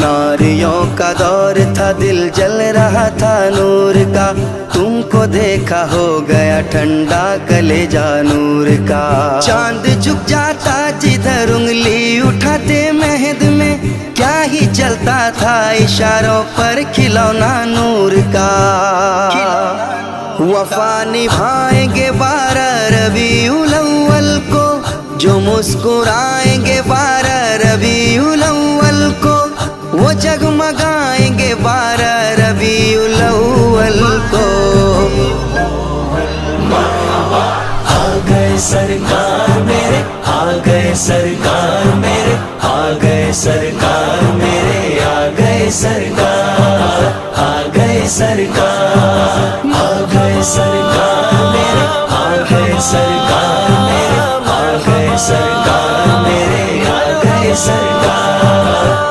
नारियों का दौर था, दिल जल रहा था नूर का, तुमको देखा हो गया ठंडा कलेजा नूर का। चांद झुक जाता जिधर उंगली उठाते महद में, क्या ही चलता था इशारों पर खिलौना नूर का। वफा निभाएंगे 12 रबीउल अव्वल को, जो मुस्कुराएंगे 12 रबीउल अव्वल को, वो जगमगाएंगे 12 रबीउल अव्वल को। आ गए सरकार मेरे, आ गए सरकार मेरे, आ गए सरकार मेरे, आ गए सरकार, आ गए सरकार, आ गए सरकार मेरे, आ गए सरकार मेरे, आ गए सरकार मेरे, आ गए सरकार।